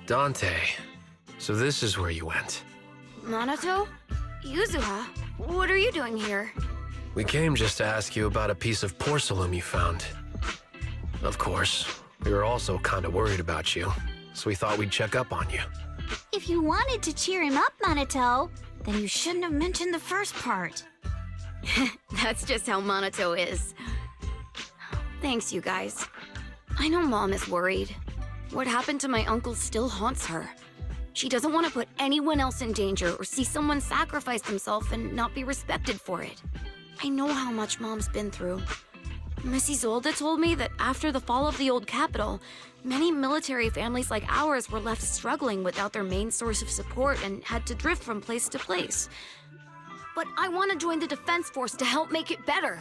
Dante, so this is where you went. Minato? Yuzuha? What are you doing here? We came just to ask you about a piece of porcelain you found. Of course, we were also kind of worried about you, so we thought we'd check up on you. If you wanted to cheer him up, Minato, then you shouldn't have mentioned the first part. That's just how Minato is. Thanks, you guys. I know Mom is worried. What happened to my uncle still haunts her. She doesn't want to put anyone else in danger or see someone sacrifice themselves and not be respected for it. I know how much Mom's been through. Miss Isolde told me that after the fall of the old capital, many military families like ours were left struggling without their main source of support and had to drift from place to place. But I want to join the defense force to help make it better.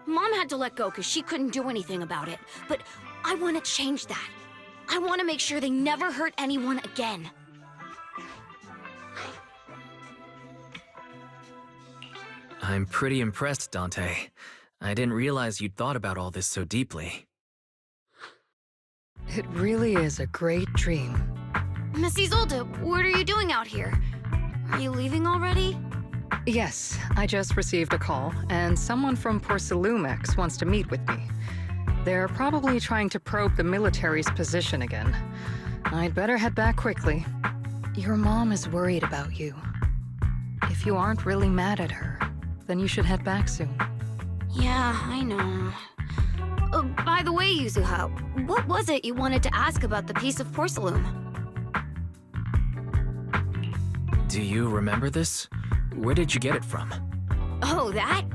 Mom had to let go because she couldn't do anything about it, but I want to change that. I want to make sure they never hurt anyone again. I'm pretty impressed, Dante. I didn't realize you'd thought about all this so deeply. It really is a great dream. Miss Isolde, what are you doing out here? Are you leaving already? Yes, I just received a call, and someone from Porcelumex wants to meet with me. They're probably trying to probe the military's position again. I'd better head back quickly. Your mom is worried about you. If you aren't really mad at her, then you should head back soon. Yeah, I know. By the way, Yuzuha, what was it you wanted to ask about the piece of porcelain? Do you remember this? Where did you get it from? Oh, that?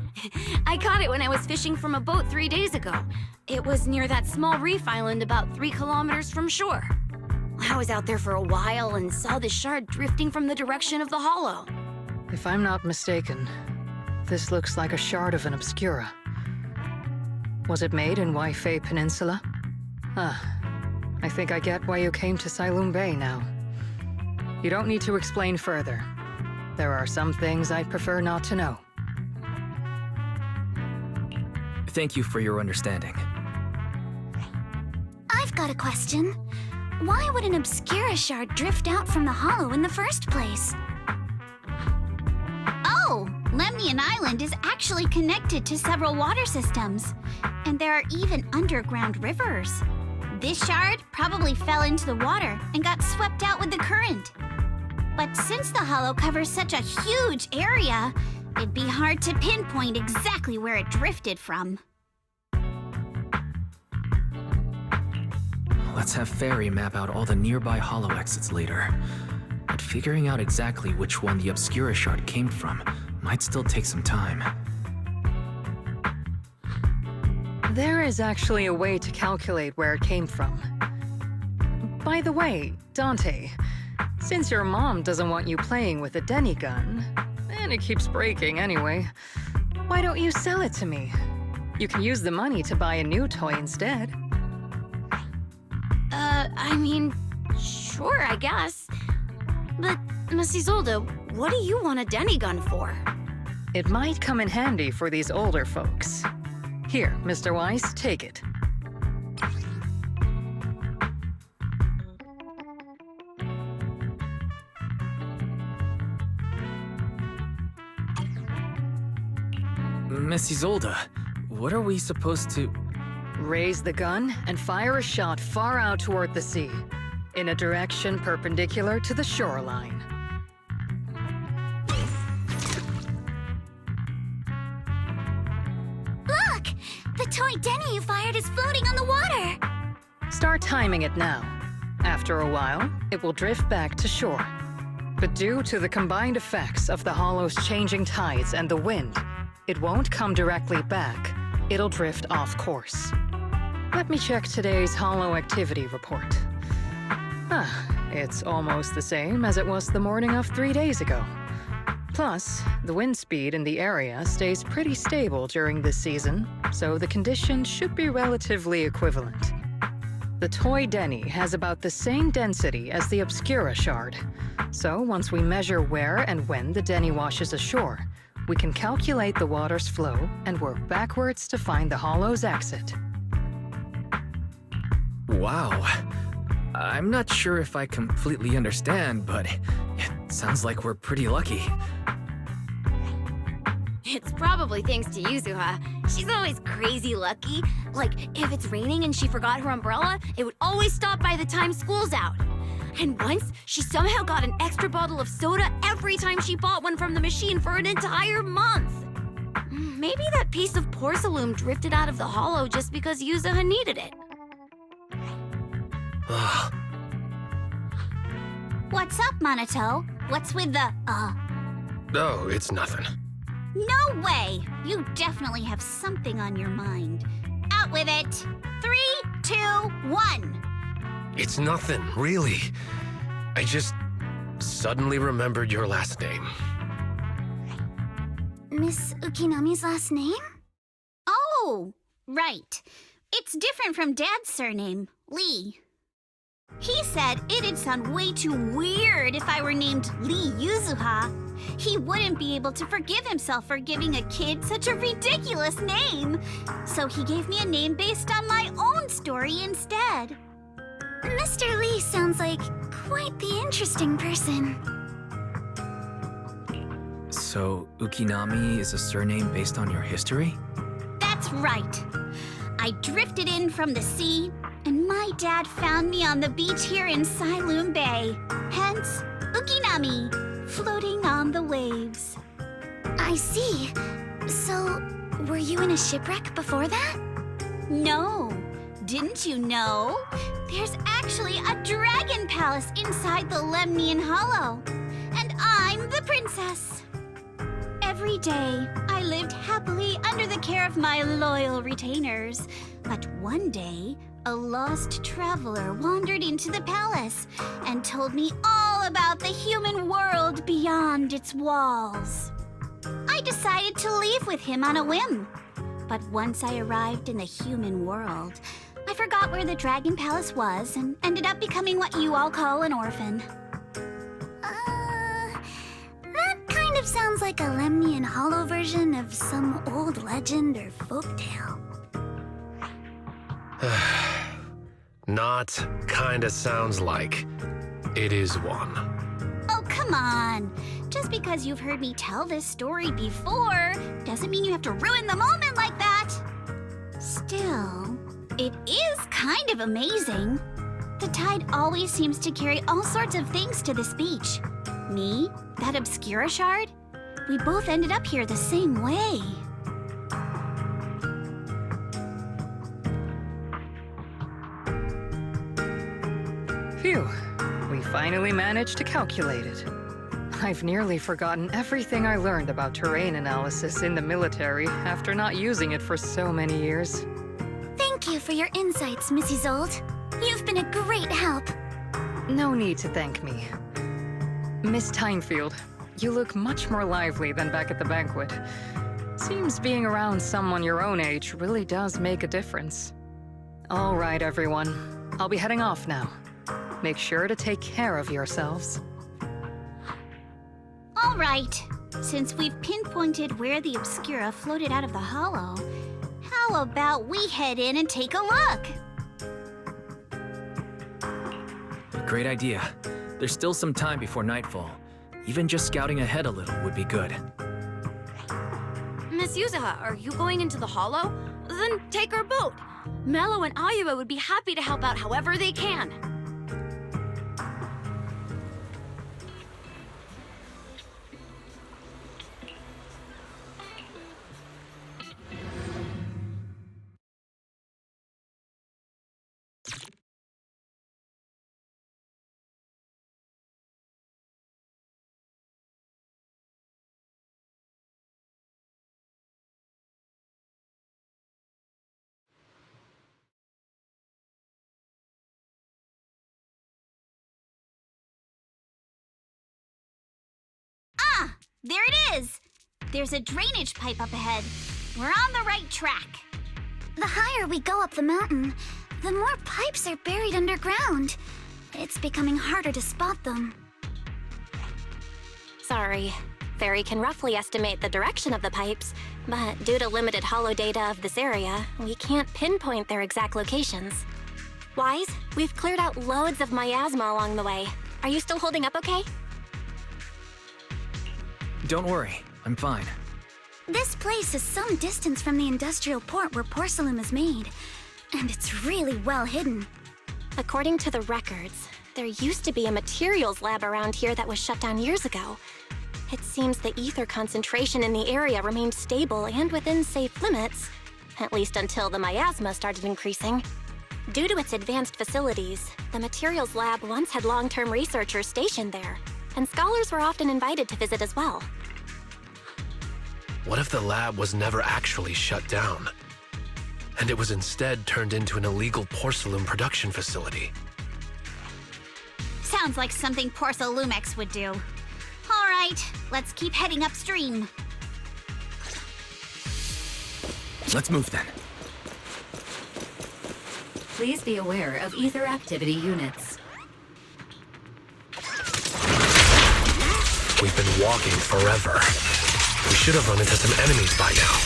I caught it when I was fishing from a boat 3 days ago. It was near that small reef island about 3 kilometers from shore. I was out there for a while and saw the shard drifting from the direction of the hollow. If I'm not mistaken, this looks like a shard of an Obscura. Was it made in Waifei Peninsula? I think I get why you came to Silum Bay now. You don't need to explain further. There are some things I'd prefer not to know. Thank you for your understanding. I've got a question. Why would an Obscura shard drift out from the hollow in the first place? Oh, Lemnian Island is actually connected to several water systems, and there are even underground rivers. This shard probably fell into the water and got swept out with the current. But since the hollow covers such a huge area, it'd be hard to pinpoint exactly where it drifted from. Let's have Fairy map out all the nearby hollow exits later. But figuring out exactly which one the Obscura shard came from might still take some time. There is actually a way to calculate where it came from. By the way, Dante, since your mom doesn't want you playing with a Denny gun, and it keeps breaking anyway, why don't you sell it to me? You can use the money to buy a new toy instead. I mean, sure, I guess. But, Miss Isolde, what do you want a Denny gun for? It might come in handy for these older folks. Here, Mr. Weiss, take it. Miss Isolde, what are we supposed to... Raise the gun and fire a shot far out toward the sea, in a direction perpendicular to the shoreline. Look! The toy Denny you fired is floating on the water! Start timing it now. After a while, it will drift back to shore. But due to the combined effects of the hollow's changing tides and the wind, it won't come directly back. It'll drift off course. Let me check today's hollow activity report. It's almost the same as it was the morning of 3 days ago. Plus, the wind speed in the area stays pretty stable during this season, so the conditions should be relatively equivalent. The toy Denny has about the same density as the Obscura shard, so once we measure where and when the Denny washes ashore, we can calculate the water's flow and work backwards to find the hollow's exit. Wow. I'm not sure if I completely understand, but it sounds like we're pretty lucky. It's probably thanks to Yuzuha. She's always crazy lucky. Like, if it's raining and she forgot her umbrella, it would always stop by the time school's out. And once, she somehow got an extra bottle of soda every time she bought one from the machine for an entire month. Maybe that piece of porcelain drifted out of the hollow just because Yuzuha needed it. What's up, Monato? What's with the, Oh, it's nothing. No way! You definitely have something on your mind. Out with it! 3, 2, 1! It's nothing, really. I just suddenly remembered your last name. Miss Ukinami's last name? Oh, right. It's different from Dad's surname, Lee. He said it'd sound way too weird if I were named Lee Yuzuha. He wouldn't be able to forgive himself for giving a kid such a ridiculous name. So he gave me a name based on my own story instead. Mr. Lee sounds like quite the interesting person. So, Ukinami is a surname based on your history? That's right. I drifted in from the sea, and my dad found me on the beach here in Sailoon Bay. Hence, Ukinami, floating on the waves. I see. So, were you in a shipwreck before that? No. Didn't you know? There's actually a dragon palace inside the Lemnian Hollow. And I'm the princess. Every day, I lived happily under the care of my loyal retainers. But one day, a lost traveler wandered into the palace and told me all about the human world beyond its walls. I decided to leave with him on a whim. But once I arrived in the human world, I forgot where the Dragon Palace was and ended up becoming what you all call an orphan. That kind of sounds like a Lemnian Hollow version of some old legend or folktale. Not kinda sounds like. It is one. Oh, come on. Just because you've heard me tell this story before doesn't mean you have to ruin the moment like that. Still, it is kind of amazing. The tide always seems to carry all sorts of things to this beach. Me, that Obscura shard, we both ended up here the same way. Phew, we finally managed to calculate it. I've nearly forgotten everything I learned about terrain analysis in the military after not using it for so many years. Thank you for your insights, Miss Isolde. You've been a great help. No need to thank me. Miss Timefield, you look much more lively than back at the banquet. Seems being around someone your own age really does make a difference. All right, everyone. I'll be heading off now. Make sure to take care of yourselves. All right. Since we've pinpointed where the Obscura floated out of the hollow, how about we head in and take a look? Great idea. There's still some time before nightfall. Even just scouting ahead a little would be good. Miss Yuzuha, are you going into the hollow? Then take our boat. Mello and Ayuba would be happy to help out however they can. There it is! There's a drainage pipe up ahead. We're on the right track. The higher we go up the mountain, the more pipes are buried underground. It's becoming harder to spot them. Sorry. Fairy can roughly estimate the direction of the pipes, but due to limited holo data of this area, we can't pinpoint their exact locations. Wise, we've cleared out loads of miasma along the way. Are you still holding up okay? Don't worry, I'm fine. This place is some distance from the industrial port where porcelain is made, and it's really well hidden. According to the records, there used to be a materials lab around here that was shut down years ago. It seems the ether concentration in the area remained stable and within safe limits, at least until the miasma started increasing. Due to its advanced facilities, the materials lab once had long-term researchers stationed there, and scholars were often invited to visit as well. What if the lab was never actually shut down, and it was instead turned into an illegal porcelain production facility? Sounds like something Porcelumex would do. All right, let's keep heading upstream. Let's move then. Please be aware of ether activity units. We've been walking forever. We should have run into some enemies by now.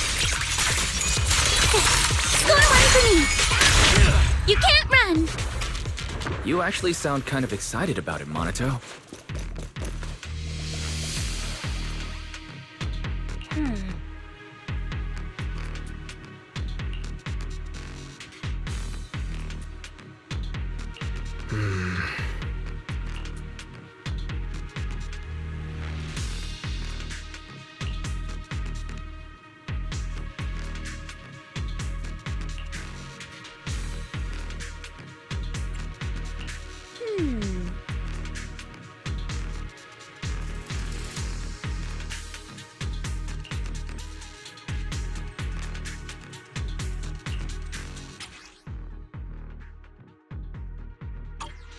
Go away from me! You can't run! You actually sound kind of excited about it, Monato.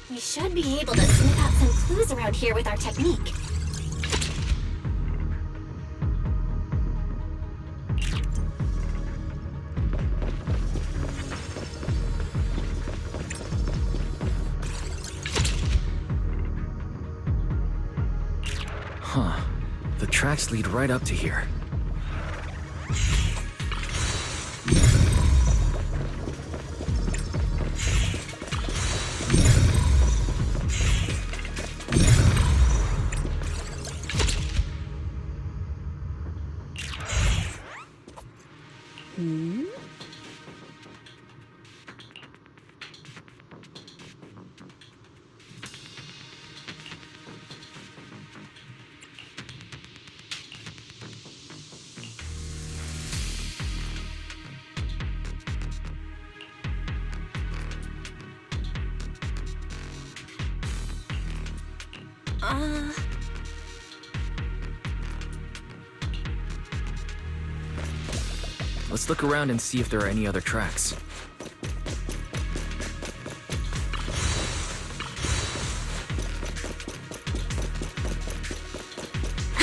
We should be able to sniff out some clues around here with our technique. Huh. The tracks lead right up to here. Let's look around and see if there are any other tracks.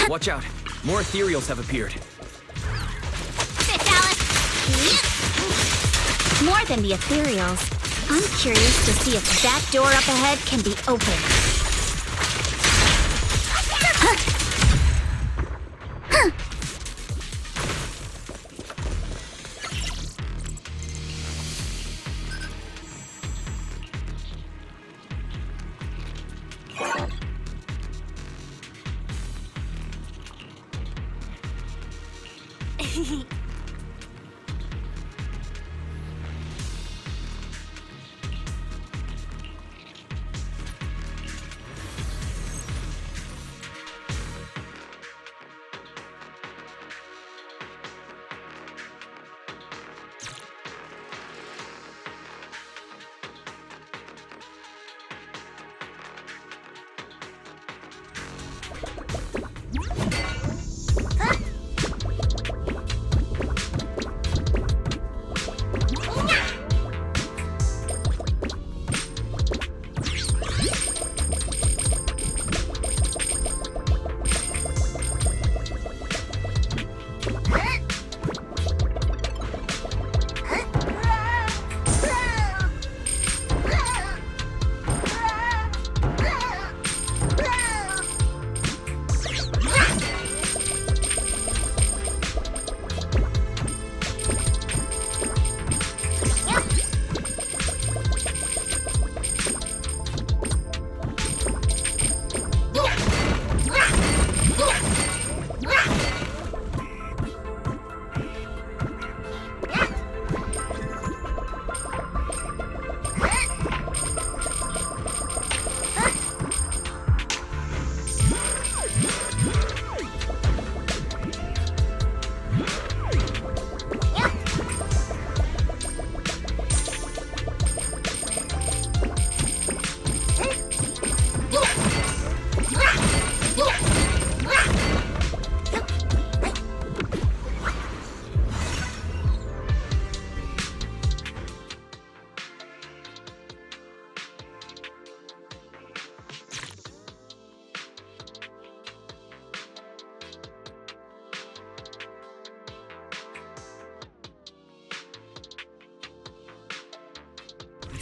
Watch out! More ethereals have appeared. Sit, Alice! More than the ethereals, I'm curious to see if that door up ahead can be opened.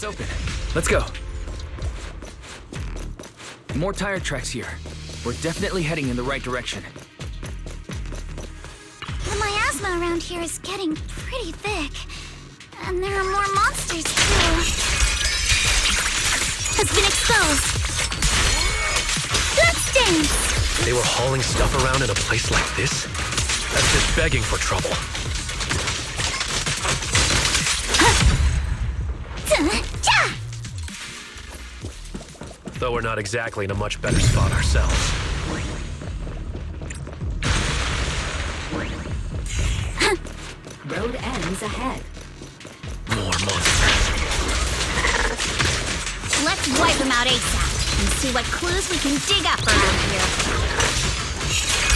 open. Let's go. More tire tracks here. We're definitely heading in the right direction. The miasma around here is getting pretty thick. And there are more monsters, too. Has been exposed. Bloodstains! They were hauling stuff around in a place like this? That's just begging for trouble. Though we're not exactly in a much better spot ourselves. Road ends ahead. More monsters. Let's wipe them out ASAP and see what clues we can dig up around here.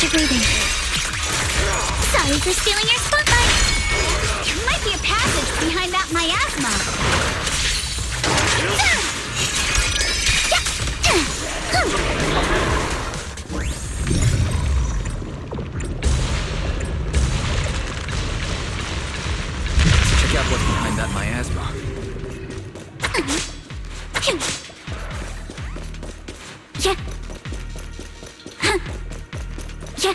You're breathing. Sorry for stealing your spotlight. There might be a passage behind that miasma. Check out what's behind that miasma. Yeah. Yeah. Yeah.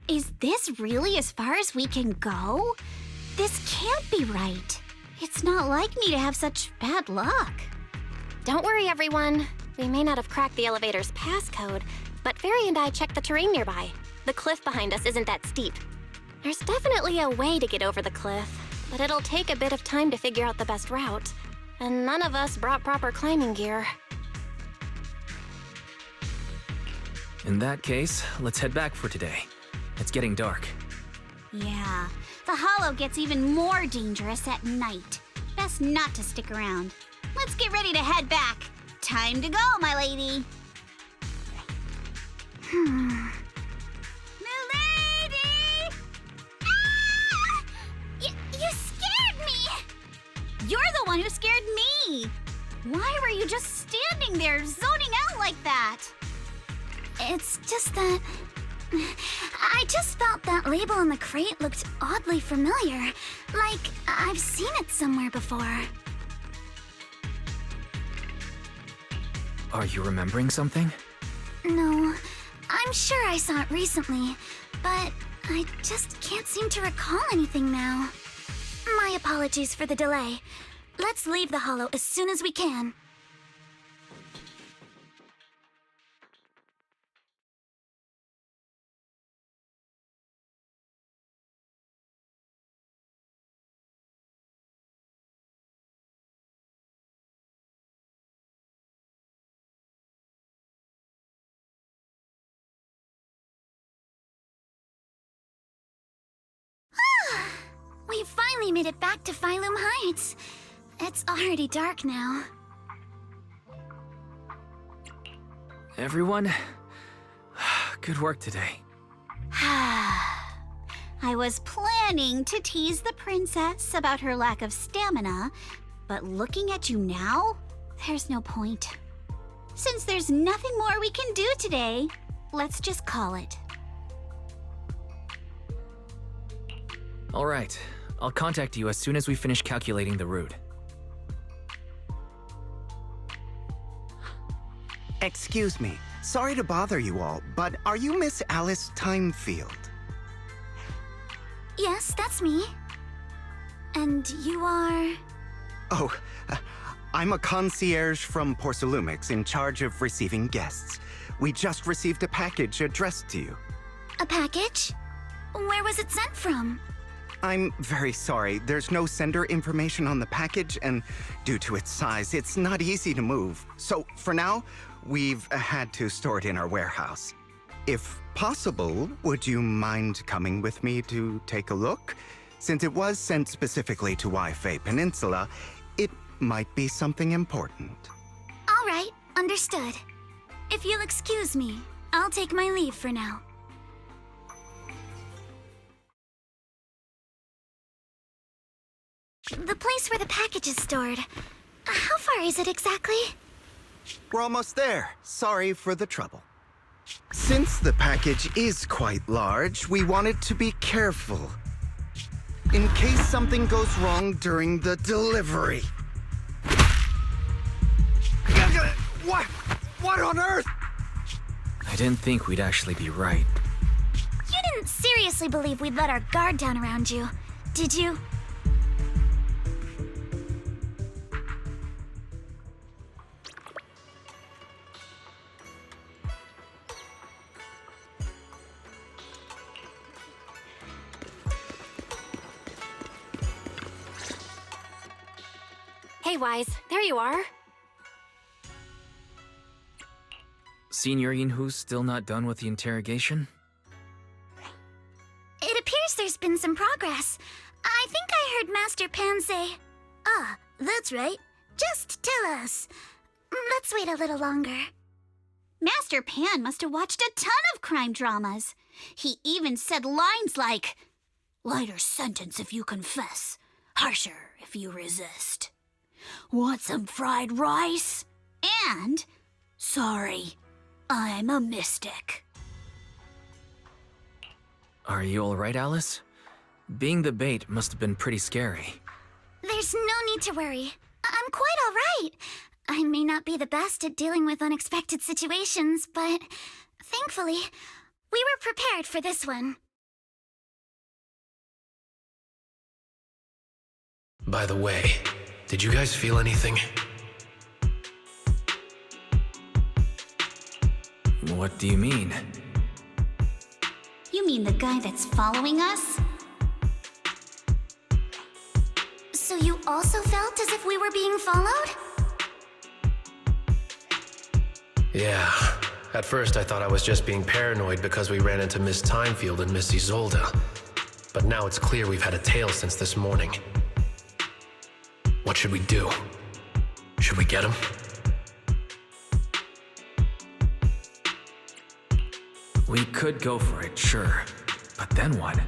Is this really as far as we can go? This can't be right. It's not like me to have such bad luck. Don't worry, everyone. We may not have cracked the elevator's passcode, but Fairy and I checked the terrain nearby. The cliff behind us isn't that steep. There's definitely a way to get over the cliff, but it'll take a bit of time to figure out the best route. And none of us brought proper climbing gear. In that case, let's head back for today. It's getting dark. Yeah, the hollow gets even more dangerous at night. Best not to stick around. Let's get ready to head back. Time to go, my lady. Milady! Ah! You scared me! You're the one who scared me! Why were you just standing there, zoning out like that? It's just that... I just felt that label on the crate looked oddly familiar. Like, I've seen it somewhere before. Are you remembering something? No, I'm sure I saw it recently, but I just can't seem to recall anything now. My apologies for the delay. Let's leave the hollow as soon as we can. We finally made it back to Phylum Heights. It's already dark now. everyone. Good work today. I was planning to tease the princess about her lack of stamina, but looking at you now, there's no point. Since there's nothing more we can do today, let's just call it. All right, I'll contact you as soon as we finish calculating the route. Excuse me. Sorry to bother you all, but are you Miss Alice Timefield? Yes, that's me. And you are... Oh, I'm a concierge from Porcelumix in charge of receiving guests. We just received a package addressed to you. A package? Where was it sent from? I'm very sorry. There's no sender information on the package, and due to its size, it's not easy to move. So, for now, we've had to store it in our warehouse. If possible, would you mind coming with me to take a look? Since it was sent specifically to Wi-Fi Peninsula, it might be something important. All right, understood. If you'll excuse me, I'll take my leave for now. The place where the package is stored. How far is it exactly? We're almost there. Sorry for the trouble. Since the package is quite large, we wanted to be careful. In case something goes wrong during the delivery. What? What on earth? I didn't think we'd actually be right. You didn't seriously believe we'd let our guard down around you, did you? Hey, Wise, there you are. Senior Yinhu's still not done with the interrogation? It appears there's been some progress. I think I heard Master Pan say, "Ah, that's right. Just tell us." Let's wait a little longer. Master Pan must have watched a ton of crime dramas. He even said lines like, "Lighter sentence if you confess, harsher if you resist. Want some fried rice?" And, "Sorry, I'm a mystic." Are you alright, Alice? Being the bait must have been pretty scary. There's no need to worry. I'm quite all right. I may not be the best at dealing with unexpected situations, but thankfully, we were prepared for this one. By the way, did you guys feel anything? What do you mean? You mean the guy that's following us? So you also felt as if we were being followed? Yeah. At first I thought I was just being paranoid because we ran into Miss Timefield and Miss Isolde. But now it's clear we've had a tail since this morning. What should we do? Should we get him? We could go for it, sure. But then what?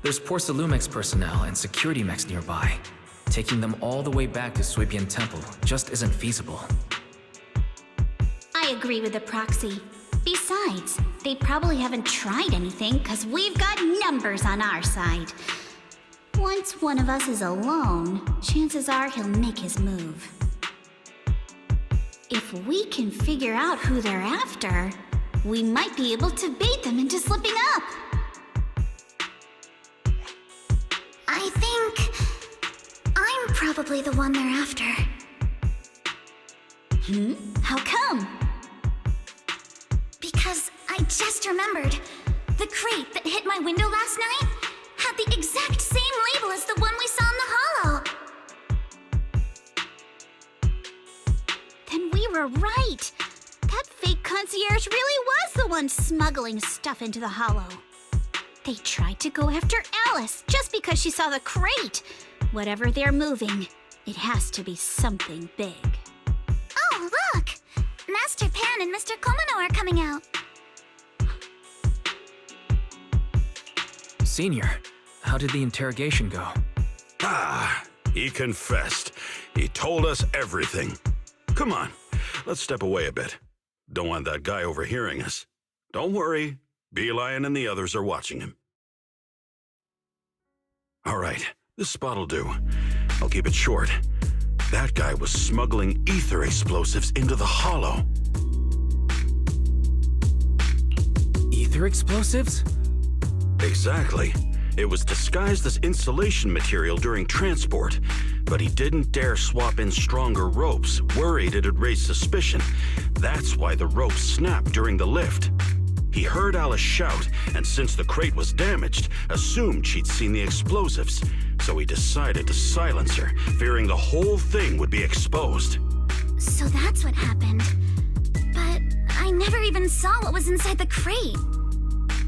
There's Porcelumix personnel and security mechs nearby. Taking them all the way back to Suibian Temple just isn't feasible. I agree with the proxy. Besides, they probably haven't tried anything because we've got numbers on our side. Once one of us is alone, chances are he'll make his move. If we can figure out who they're after, we might be able to bait them into slipping up. I think I'm probably the one they're after. How come? Because I just remembered. The crate that hit my window last night had the exact same label as the one we saw in the hollow. Then we were right. That fake concierge really was the one smuggling stuff into the hollow. They tried to go after Alice just because she saw the crate. Whatever they're moving, it has to be something big. Oh, look! Master Pan and Mr. Komano are coming out. Senior, how did the interrogation go? He confessed. He told us everything. Come on, let's step away a bit. Don't want that guy overhearing us. Don't worry, Beelion and the others are watching him. All right, this spot'll do. I'll keep it short. That guy was smuggling ether explosives into the Hollow. Ether explosives? Exactly. It was disguised as insulation material during transport, but he didn't dare swap in stronger ropes, worried it'd raise suspicion. That's why the ropes snapped during the lift. He heard Alice shout, and since the crate was damaged, assumed she'd seen the explosives. So he decided to silence her, fearing the whole thing would be exposed. So that's what happened. But I never even saw what was inside the crate.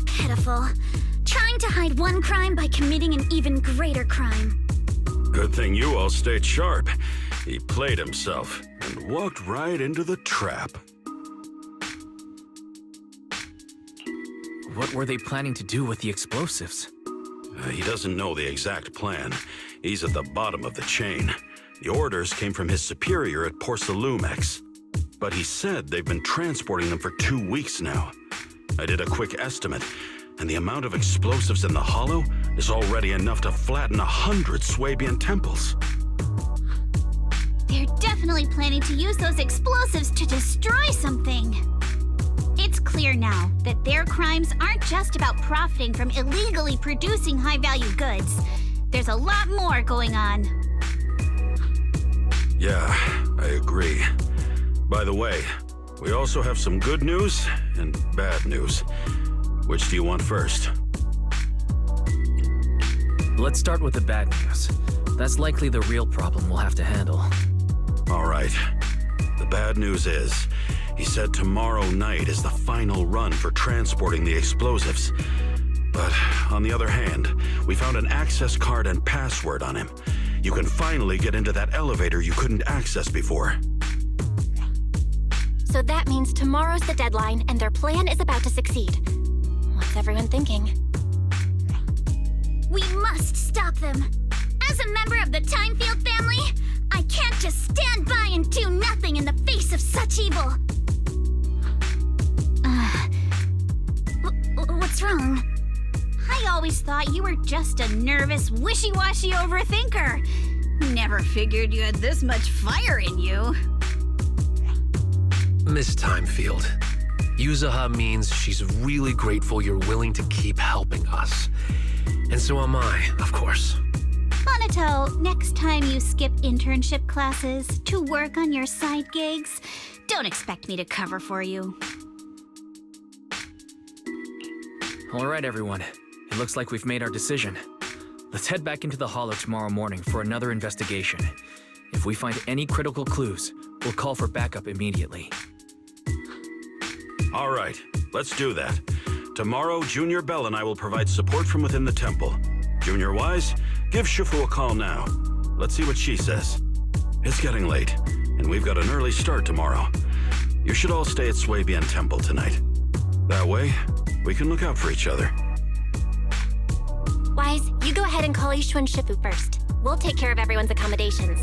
Pitiful. Trying to hide one crime by committing an even greater crime. Good thing you all stayed sharp. He played himself and walked right into the trap. What were they planning to do with the explosives? He doesn't know the exact plan. He's at the bottom of the chain. The orders came from his superior at Porcelumex. But he said they've been transporting them for 2 weeks now. I did a quick estimate, and the amount of explosives in the Hollow is already enough to flatten 100 Swabian temples. They're definitely planning to use those explosives to destroy something. It's clear now that their crimes aren't just about profiting from illegally producing high-value goods. There's a lot more going on. Yeah, I agree. By the way, we also have some good news and bad news. Which do you want first? Let's start with the bad news. That's likely the real problem we'll have to handle. All right. The bad news is, he said tomorrow night is the final run for transporting the explosives. But on the other hand, we found an access card and password on him. You can finally get into that elevator you couldn't access before. So that means tomorrow's the deadline, and their plan is about to succeed. What's everyone thinking? We must stop them. As a member of the Timefield family, I can't just stand by and do nothing in the face of such evil. What's wrong? I always thought you were just a nervous, wishy-washy overthinker. Never figured you had this much fire in you. Miss Timefield, Yuzaha means she's really grateful you're willing to keep helping us. And so am I, of course. Monato, next time you skip internship classes to work on your side gigs, don't expect me to cover for you. All right, everyone. It looks like we've made our decision. Let's head back into the Hollow tomorrow morning for another investigation. If we find any critical clues, we'll call for backup immediately. All right, let's do that. Tomorrow, Junior Bell and I will provide support from within the temple. Junior Wise, give Shifu a call now. Let's see what she says. It's getting late, and we've got an early start tomorrow. You should all stay at Swabian Temple tonight. That way, we can look out for each other. Wise, you go ahead and call Ishu and Shifu first. We'll take care of everyone's accommodations.